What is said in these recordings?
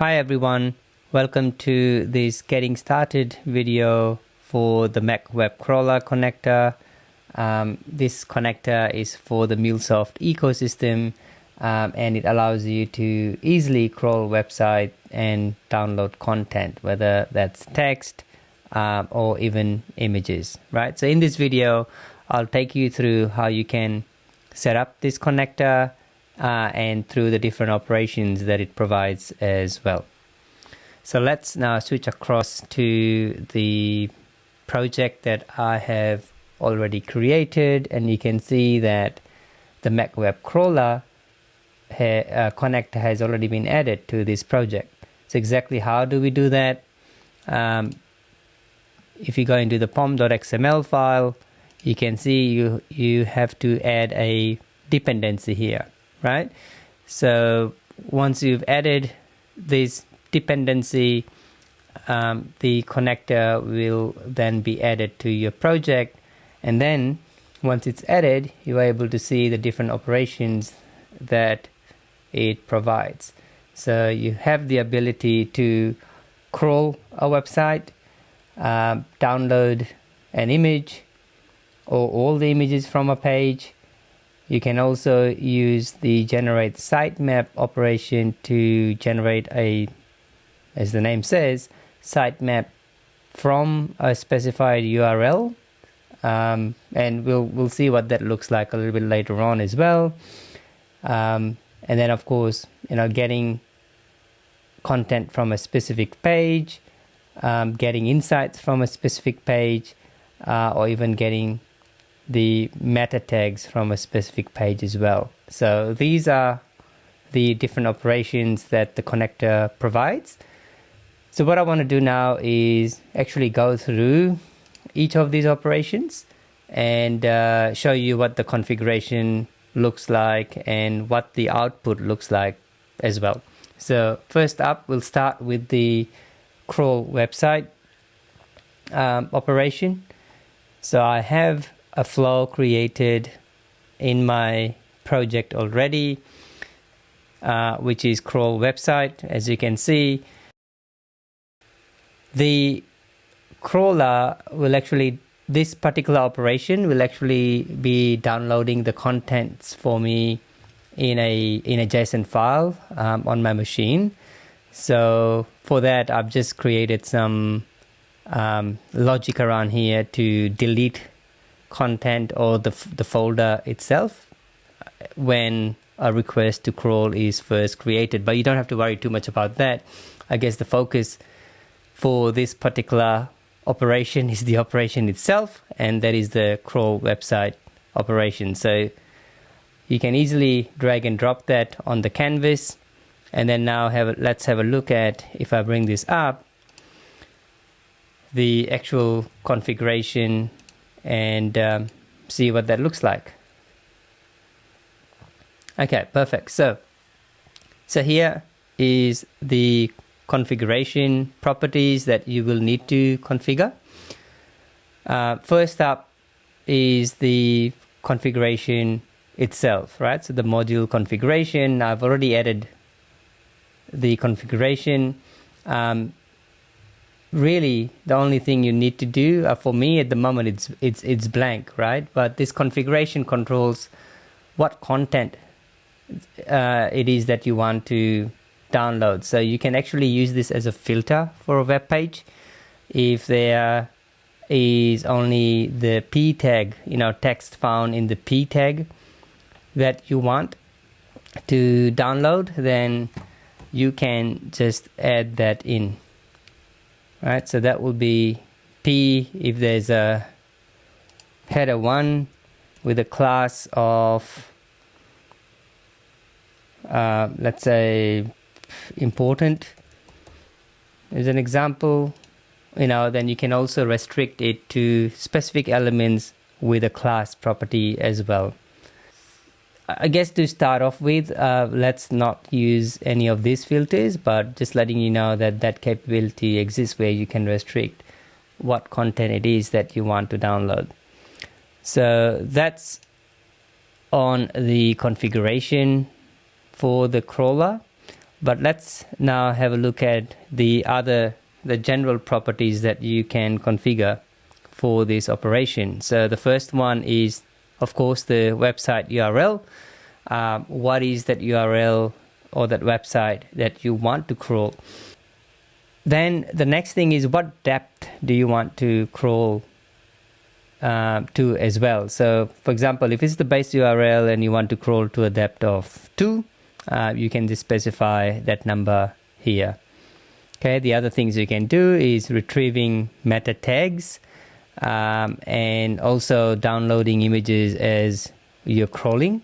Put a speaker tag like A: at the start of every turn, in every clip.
A: Hi everyone, welcome to this getting started video for the MAC WebCrawler connector. This connector is for the MuleSoft ecosystem and it allows you to easily crawl website and download content, whether that's text or even images, right? So in this video, I'll take you through how you can set up this connector and through the different operations that it provides as well. So let's now switch across to the project that I have already created, and you can see that the MAC WebCrawler connector has already been added to this project. So exactly how do we do that? If you go into the pom.xml file, you can see you have to add a dependency here, right? So once you've added this dependency, the connector will then be added to your project, and then once it's added, you are able to see the different operations that it provides. So you have the ability to crawl a website, download an image or all the images from a page. You can also use the generate sitemap operation to generate a, as the name says, sitemap from a specified URL, and we'll see what that looks like a little bit later on as well. And then of course, getting content from a specific page, getting insights from a specific page, or even getting the meta tags from a specific page as well. So these are the different operations that the connector provides. So what I want to do now is actually go through each of these operations and show you what the configuration looks like and what the output looks like as well. So first up, we'll start with the crawl website operation. So I have a flow created in my project already, which is crawl website. As you can see, the crawler will actually, this particular operation will actually be downloading the contents for me in a JSON file on my machine. So for that, I've just created some logic around here to delete content or the folder itself when a request to crawl is first created, but you don't have to worry too much about that. I guess the focus for this particular operation is the operation itself, and that is the crawl website operation. So you can easily drag and drop that on the canvas, and then now let's have a look at, if I bring this up, the actual configuration and see what that looks like. Okay, perfect. So here is the configuration properties that you will need to configure. First up is the configuration itself, right? So the module configuration, I've already added the configuration. Really, the only thing you need to do, for me at the moment, it's blank, right? But this configuration controls what content it is that you want to download. So you can actually use this as a filter for a web page. If there is only the P tag, text found in the P tag that you want to download, then you can just add that in. Right, so that will be P if there's a header 1 with a class of, let's say, important as an example, then you can also restrict it to specific elements with a class property as well. I guess to start off with, let's not use any of these filters, but just letting you know that that capability exists where you can restrict what content it is that you want to download. So that's on the configuration for the crawler. But let's now have a look at the general properties that you can configure for this operation. So the first one is, of course, the website URL. What is that URL or that website that you want to crawl? Then the next thing is, what depth do you want to crawl to as well? So for example, if it's the base URL and you want to crawl to a depth of 2, you can just specify that number here. Okay, the other things you can do is retrieving meta tags and also downloading images as you're crawling.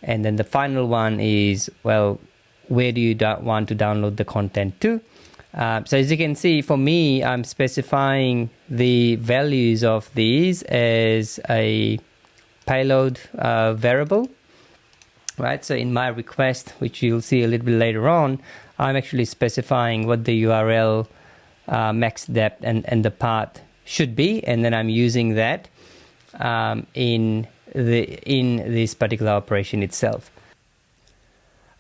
A: And then the final one is, well, where do you want to download the content to? So as you can see, for me, I'm specifying the values of these as a payload variable, right? So in my request, which you'll see a little bit later on, I'm actually specifying what the URL max depth and the path should be, and then I'm using that in this particular operation itself.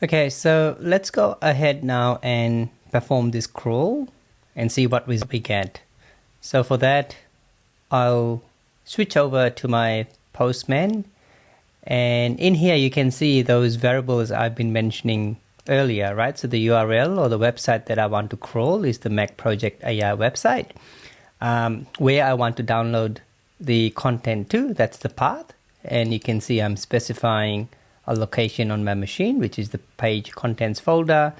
A: Okay, so let's go ahead now and perform this crawl and see what we get. So for that, I'll switch over to my Postman, and in here you can see those variables I've been mentioning earlier, right? So the URL or the website that I want to crawl is the Mac Project AI website. Where I want to download the content to, that's the path, and you can see I'm specifying a location on my machine, which is the page contents folder.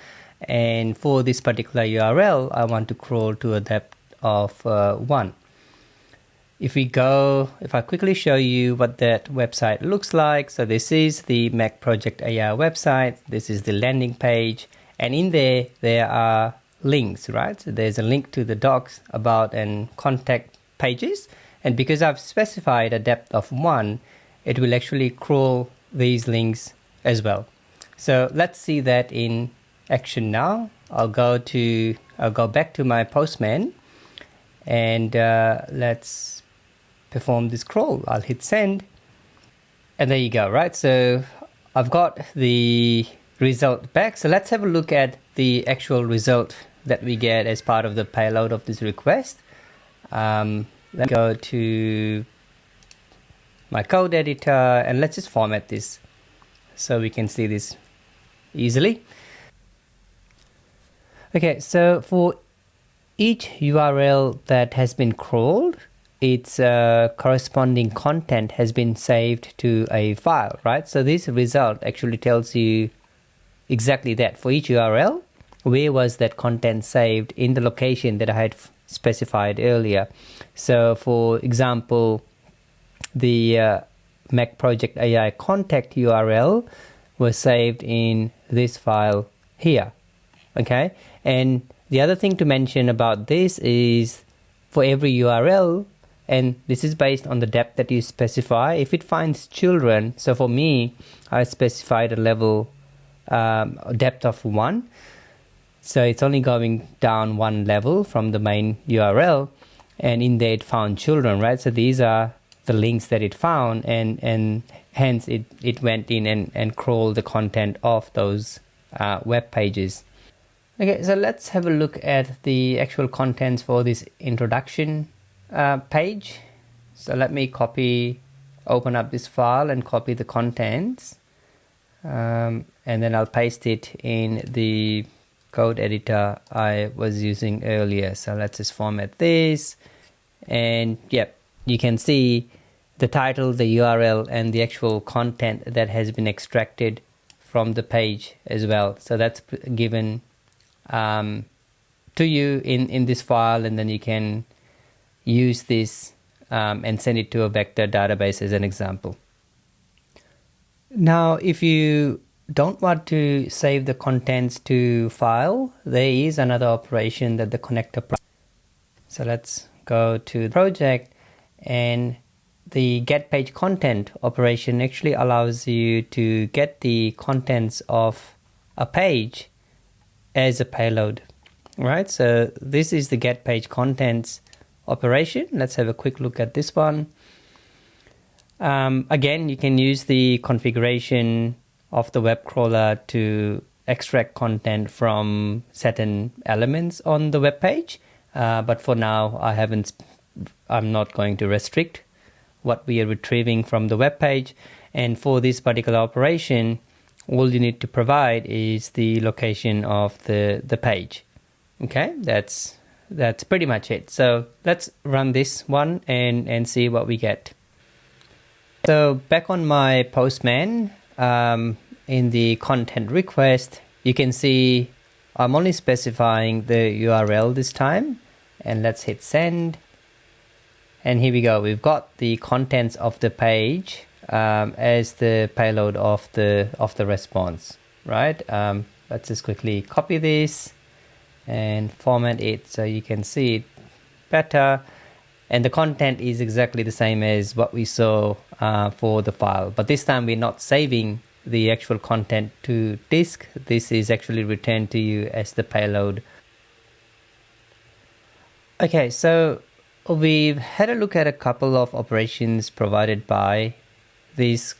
A: And for this particular URL, I want to crawl to a depth of 1. If I quickly show you what that website looks like, so this is the Mac Project AI website, this is the landing page, and in there are links, right? So there's a link to the docs, about, and contact pages, and because I've specified a depth of 1, it will actually crawl these links as well. So let's see that in action now. I'll go back to my Postman, and let's perform this crawl. I'll hit send, and there you go, right? So I've got the result back. So let's have a look at the actual result that we get as part of the payload of this request. Let's go to my code editor, and let's just format this so we can see this easily. Okay, so for each URL that has been crawled, its corresponding content has been saved to a file, right? So this result actually tells you exactly that. For each URL, where was that content saved in the location that I had specified earlier. So for example, the Mac Project AI contact URL was saved in this file here. Okay, and the other thing to mention about this is, for every URL, and this is based on the depth that you specify, if it finds children, so for me, I specified a level depth of 1, so it's only going down 1 level from the main URL, and in there it found children, right? So these are the links that it found, and hence it went in and crawled the content of those web pages. Okay, so let's have a look at the actual contents for this introduction page. So let me open up this file and copy the contents, and then I'll paste it in the code editor I was using earlier. So let's just format this, and yep, you can see the title, the URL, and the actual content that has been extracted from the page as well. So that's given to you in this file, and then you can use this and send it to a vector database as an example. Now, if you don't want to save the contents to file, there is another operation that the connector. So let's go to the project, and the get page content operation actually allows you to get the contents of a page as a payload, right? So this is the get page contents operation. Let's have a quick look at this one. Again, you can use the configuration of the web crawler to extract content from certain elements on the web page. But for now, I'm not going to restrict what we are retrieving from the web page. And for this particular operation, all you need to provide is the location of the page. Okay, that's pretty much it. So let's run this one and see what we get. So back on my Postman, in the content request, you can see I'm only specifying the URL this time, and let's hit send. And here we go. We've got the contents of the page as the payload of the response, right? Let's just quickly copy this and format it so you can see it better. And the content is exactly the same as what we saw for the file, but this time we're not saving the actual content to disk. This is actually returned to you as the payload. Okay, so we've had a look at a couple of operations provided by this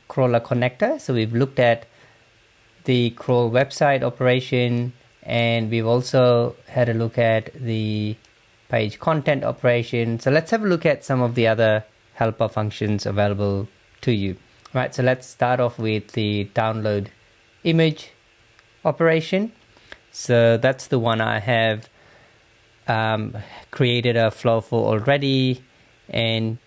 A: crawler connector. So we've looked at the crawl website operation, and we've also had a look at the page content operation. So let's have a look at some of the other helper functions available to you. Right, so let's start off with the download image operation. So that's the one I have created a flow for already, and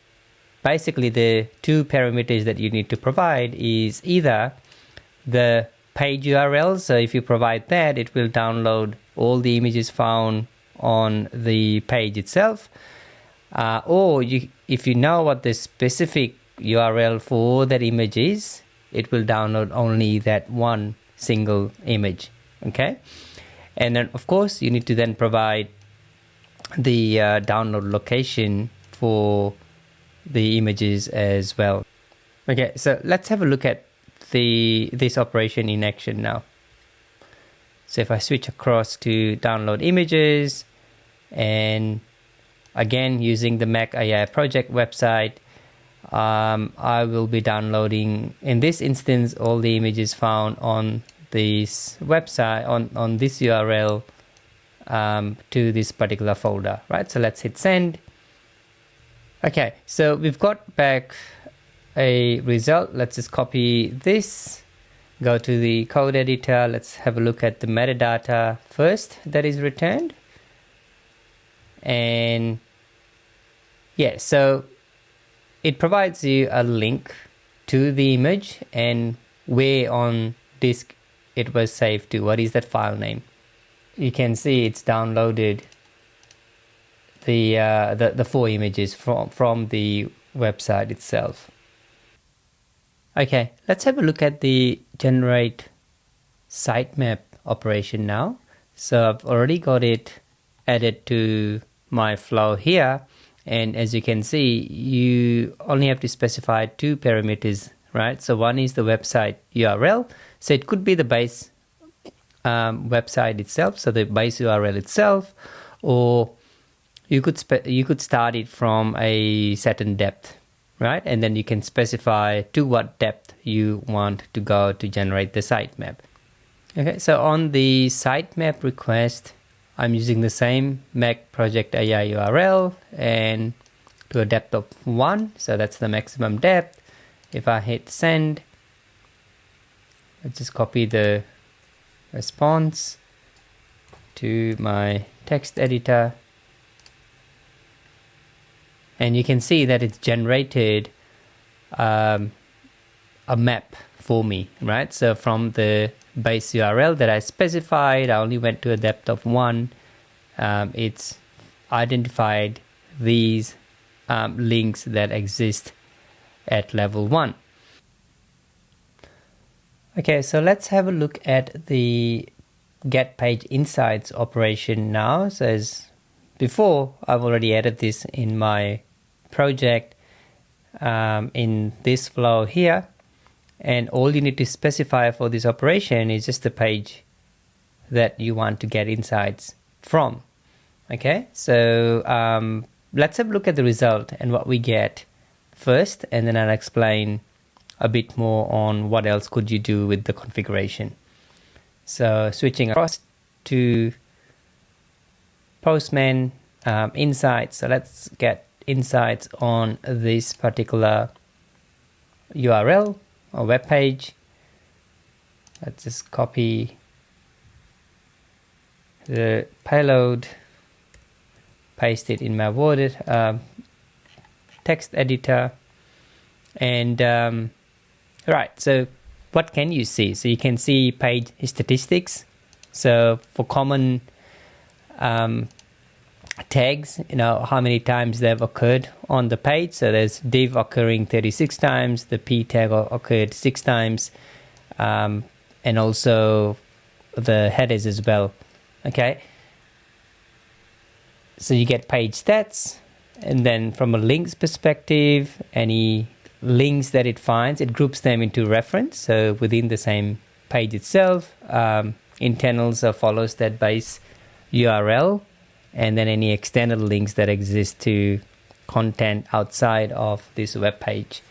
A: basically the two parameters that you need to provide is either the page URL. So if you provide that, it will download all the images found on the page itself, or if you know what the specific URL for that image is, it will download only that one single image. Okay, and then of course you need to then provide the download location for the images as well. Okay, so let's have a look at this operation in action now. So if I switch across to download images, and again using the MAC AI project website, I will be downloading, in this instance, all the images found on this website, on this URL, to this particular folder, right? So let's hit send. Okay, so we've got back a result. Let's just copy this, go to the code editor. Let's have a look at the metadata first that is returned. And yeah, so it provides you a link to the image and where on disk it was saved to. What is that file name? You can see it's downloaded the 4 images from the website itself. Okay, let's have a look at the generate sitemap operation now. So I've already got it added to my flow here. And as you can see, you only have to specify 2 parameters, right? So one is the website URL. So it could be the base website itself, so the base URL itself, or you could start it from a certain depth, right? And then you can specify to what depth you want to go to generate the sitemap. Okay, so on the sitemap request, I'm using the same MAC project AI URL and to a depth of 1, so that's the maximum depth. If I hit send, let's just copy the response to my text editor, and you can see that it's generated a map for me, right? So from the base URL that I specified, I only went to a depth of 1. It's identified these links that exist at level 1. Okay, so let's have a look at the get page insights operation now. So as before, I've already added this in my project in this flow here. And all you need to specify for this operation is just the page that you want to get insights from. Okay, so let's have a look at the result and what we get first, and then I'll explain a bit more on what else could you do with the configuration. So switching across to Postman insights. So let's get insights on this particular URL or web page. Let's just copy the payload, paste it in my Word text editor, and right, so what can you see? So you can see page statistics. So for common tags, how many times they've occurred on the page. So there's div occurring 36 times, the p tag occurred 6 times, and also the headers as well. Okay, so you get page stats, and then from a links perspective, any links that it finds, it groups them into reference. So within the same page itself, internals follows that base URL, and then any external links that exist to content outside of this web page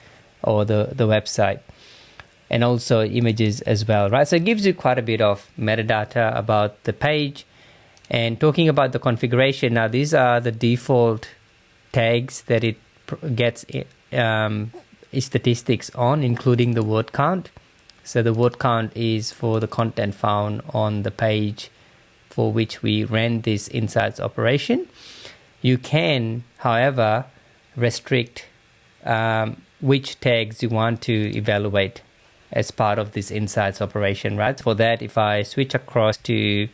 A: or the website, and also images as well, right? So it gives you quite a bit of metadata about the page. And talking about the configuration, now these are the default tags that it gets statistics on, including the word count. So the word count is for the content found on the page for which we ran this insights operation. You can, however, restrict which tags you want to evaluate as part of this insights operation, right? For that, if I switch across to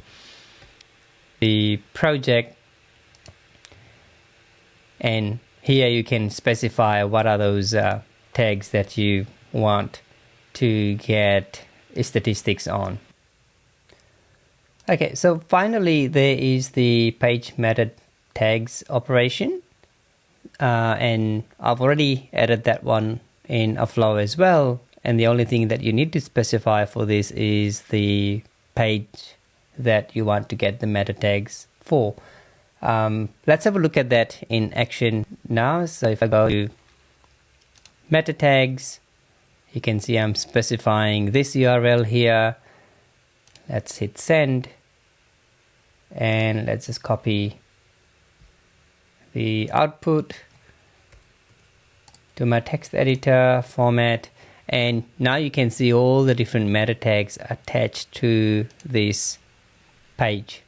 A: the project, and here you can specify what are those tags that you want to get statistics on. Okay, so finally there is the page meta tags operation, and I've already added that one in a flow as well. And the only thing that you need to specify for this is the page that you want to get the meta tags for. Let's have a look at that in action now. So if I go to meta tags, you can see I'm specifying this URL here. Let's hit send, and let's just copy the output to my text editor format. And now you can see all the different meta tags attached to this page.